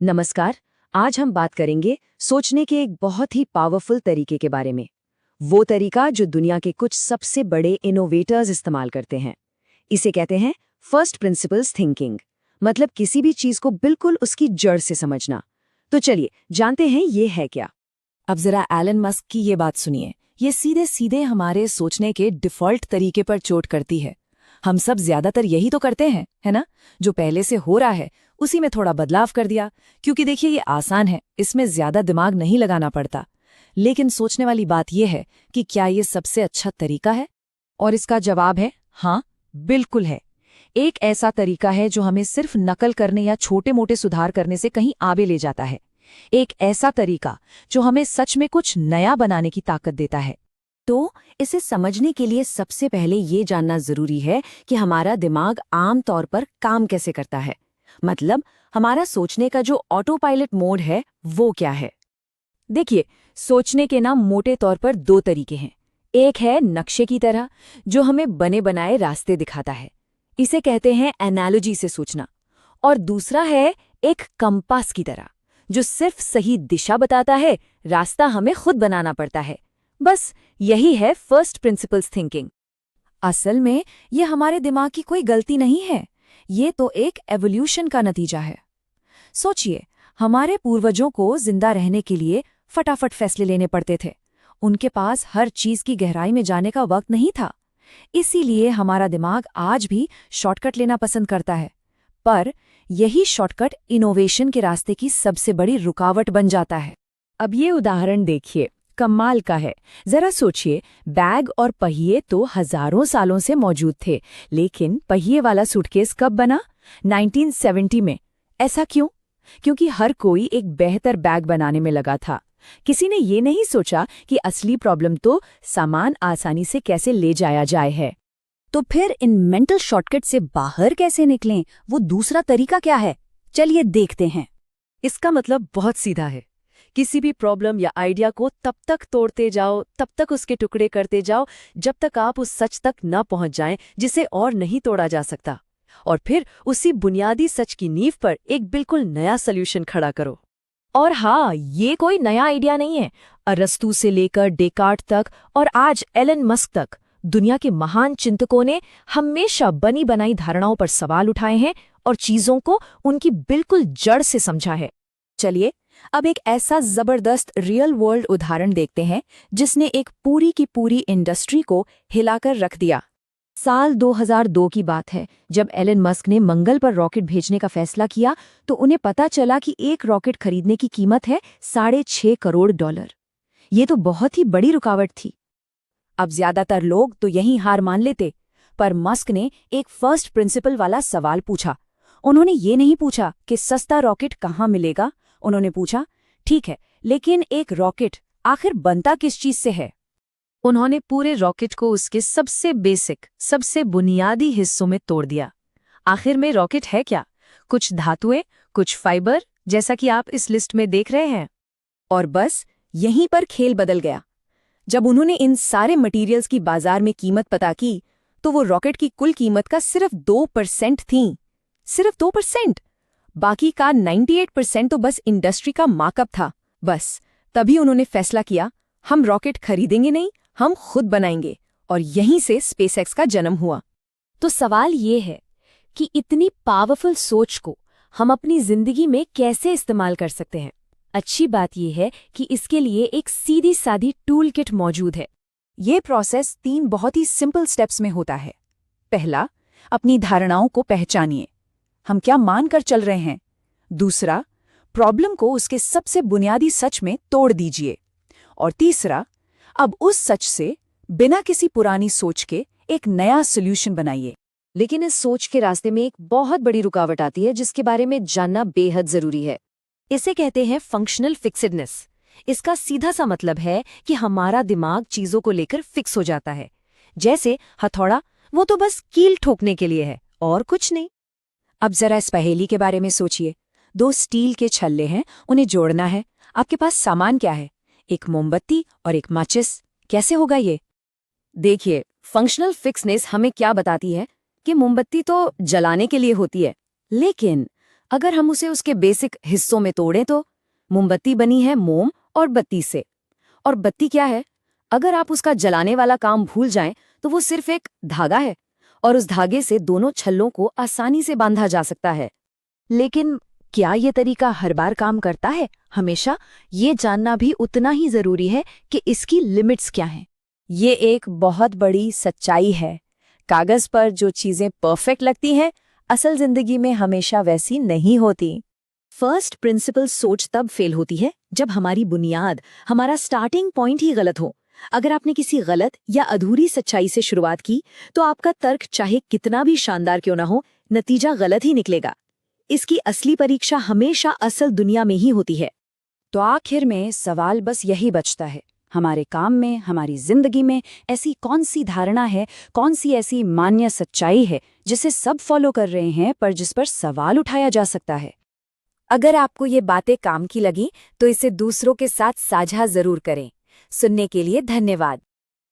नमस्कार। आज हम बात करेंगे सोचने के एक बहुत ही पावरफुल तरीके के बारे में। वो तरीका जो दुनिया के कुछ सबसे बड़े इनोवेटर्स इस्तेमाल करते हैं। इसे कहते हैं फर्स्ट प्रिंसिपल्स थिंकिंग, मतलब किसी भी चीज को बिल्कुल उसकी जड़ से समझना। तो चलिए जानते हैं ये है क्या। अब जरा एलन मस्क की ये बात सुनिए। ये सीधे सीधे हमारे सोचने के डिफ़ॉल्ट तरीके पर चोट करती है। हम सब ज्यादातर यही तो करते हैं, है ना? जो पहले से हो रहा है उसी में थोड़ा बदलाव कर दिया, क्योंकि देखिए ये आसान है, इसमें ज्यादा दिमाग नहीं लगाना पड़ता। लेकिन सोचने वाली बात यह है कि क्या ये सबसे अच्छा तरीका है? और इसका जवाब है हाँ, बिल्कुल है। एक ऐसा तरीका है जो हमें सिर्फ नकल करने या छोटे मोटे सुधार करने से कहीं आगे ले जाता है। एक ऐसा तरीका जो हमें सच में कुछ नया बनाने की ताकत देता है। तो इसे समझने के लिए सबसे पहले ये जानना जरूरी है कि हमारा दिमाग आम तौर पर काम कैसे करता है। मतलब हमारा सोचने का जो ऑटो पायलट मोड है वो क्या है। देखिए, सोचने के ना मोटे तौर पर दो तरीके हैं। एक है नक्शे की तरह, जो हमें बने बनाए रास्ते दिखाता है, इसे कहते हैं एनालॉजी से सोचना। और दूसरा है एक कंपास की तरह, जो सिर्फ सही दिशा बताता है, रास्ता हमें खुद बनाना पड़ता है। बस यही है फर्स्ट प्रिंसिपल्स थिंकिंग। असल में ये हमारे दिमाग की कोई गलती नहीं है, ये तो एक एवोल्यूशन का नतीजा है। सोचिए, हमारे पूर्वजों को जिंदा रहने के लिए फटाफट फैसले लेने पड़ते थे। उनके पास हर चीज की गहराई में जाने का वक्त नहीं था। इसीलिए हमारा दिमाग आज भी शॉर्टकट लेना पसंद करता है। पर यही शॉर्टकट इनोवेशन के रास्ते की सबसे बड़ी रुकावट बन जाता है। अब ये उदाहरण देखिए, कमाल का है। जरा सोचिए, बैग और पहिए तो हजारों सालों से मौजूद थे, लेकिन पहिए वाला सूटकेस कब बना? 1970 में। ऐसा क्यों? क्योंकि हर कोई एक बेहतर बैग बनाने में लगा था। किसी ने ये नहीं सोचा कि असली प्रॉब्लम तो सामान आसानी से कैसे ले जाया जाए है। तो फिर इन मेंटल शॉर्टकट से बाहर कैसे निकलें? वो दूसरा तरीका क्या है? चलिए देखते हैं। इसका मतलब बहुत सीधा है। किसी भी प्रॉब्लम या आइडिया को तब तक तोड़ते जाओ, तब तक उसके टुकड़े करते जाओ, जब तक आप उस सच तक न पहुंच जाएं जिसे और नहीं तोड़ा जा सकता। और फिर उसी बुनियादी सच की नींव पर एक बिल्कुल नया सॉल्यूशन खड़ा करो। और हाँ, ये कोई नया आइडिया नहीं है। अरस्तू से लेकर डेकार्ट तक और आज एलन मस्क तक दुनिया के महान चिंतकों ने हमेशा बनी बनाई धारणाओं पर सवाल उठाए हैं और चीजों को उनकी बिल्कुल जड़ से समझा है। चलिए अब एक ऐसा जबरदस्त रियल वर्ल्ड उदाहरण देखते हैं जिसने एक पूरी की पूरी इंडस्ट्री को हिलाकर रख दिया। साल 2002 की बात है, जब एलन मस्क ने मंगल पर रॉकेट भेजने का फैसला किया तो उन्हें पता चला कि एक रॉकेट खरीदने की कीमत है $6.5 करोड़। ये तो बहुत ही बड़ी रुकावट थी। अब ज्यादातर लोग तो यहीं हार मान लेते, पर मस्क ने एक फर्स्ट प्रिंसिपल वाला सवाल पूछा। उन्होंने ये नहीं पूछा कि सस्ता रॉकेट कहाँ मिलेगा, उन्होंने पूछा ठीक है, लेकिन एक रॉकेट आखिर बनता किस चीज से है? उन्होंने पूरे रॉकेट को उसके सबसे बेसिक, सबसे बुनियादी हिस्सों में तोड़ दिया। आखिर में रॉकेट है क्या? कुछ धातुएं, कुछ फाइबर, जैसा कि आप इस लिस्ट में देख रहे हैं। और बस यहीं पर खेल बदल गया। जब उन्होंने इन सारे मटेरियल्स की बाजार में कीमत पता की, तो वो रॉकेट की कुल कीमत का सिर्फ 2% थी। सिर्फ 2%। बाकी का 98% तो बस इंडस्ट्री का मार्कअप था। बस तभी उन्होंने फैसला किया, हम रॉकेट खरीदेंगे नहीं, हम खुद बनाएंगे। और यहीं से स्पेसएक्स का जन्म हुआ। तो सवाल ये है कि इतनी पावरफुल सोच को हम अपनी जिंदगी में कैसे इस्तेमाल कर सकते हैं। अच्छी बात यह है कि इसके लिए एक सीधी सादी टूल किट मौजूद है। ये प्रोसेस 3 बहुत ही सिंपल स्टेप्स में होता है। पहला, अपनी धारणाओं को पहचानिए, हम क्या मानकर चल रहे हैं। दूसरा, प्रॉब्लम को उसके सबसे बुनियादी सच में तोड़ दीजिए। और तीसरा, अब उस सच से बिना किसी पुरानी सोच के एक नया सॉल्यूशन बनाइए। लेकिन इस सोच के रास्ते में एक बहुत बड़ी रुकावट आती है जिसके बारे में जानना बेहद जरूरी है। इसे कहते हैं फंक्शनल फिक्सिडनेस। इसका सीधा सा मतलब है कि हमारा दिमाग चीजों को लेकर फिक्स हो जाता है। जैसे हथौड़ा, वो तो बस कील ठोकने के लिए है और कुछ नहीं। अब जरा इस पहेली के बारे में सोचिए। 2 स्टील के छल्ले हैं, उन्हें जोड़ना है। आपके पास सामान क्या है? एक मोमबत्ती और एक माचिस। कैसे होगा ये? देखिए, फंक्शनल फिक्सनेस हमें क्या बताती है कि मोमबत्ती तो जलाने के लिए होती है, लेकिन अगर हम उसे उसके बेसिक हिस्सों में तोड़ें तो मोमबत्ती बनी है मोम और बत्ती से। और बत्ती क्या है? अगर आप उसका जलाने वाला काम भूल जाएं तो वो सिर्फ एक धागा है, और उस धागे से दोनों छल्लों को आसानी से बांधा जा सकता है। लेकिन क्या ये तरीका हर बार काम करता है हमेशा? ये जानना भी उतना ही जरूरी है कि इसकी लिमिट्स क्या हैं। ये एक बहुत बड़ी सच्चाई है। कागज पर जो चीजें परफेक्ट लगती हैं, असल जिंदगी में हमेशा वैसी नहीं होती। फर्स्ट प्रिंसिपल सोच तब फेल होती है जब हमारी बुनियाद, हमारा स्टार्टिंग पॉइंट ही गलत हो। अगर आपने किसी गलत या अधूरी सच्चाई से शुरुआत की तो आपका तर्क चाहे कितना भी शानदार क्यों ना हो, नतीजा गलत ही निकलेगा। इसकी असली परीक्षा हमेशा असल दुनिया में ही होती है। तो आखिर में सवाल बस यही बचता है, हमारे काम में, हमारी जिंदगी में ऐसी कौन सी धारणा है, कौन सी ऐसी मान्य सच्चाई है जिसे सब फॉलो कर रहे हैं पर जिस पर सवाल उठाया जा सकता है। अगर आपको ये बातें काम की लगी तो इसे दूसरों के साथ साझा जरूर करें। सुनने के लिए धन्यवाद।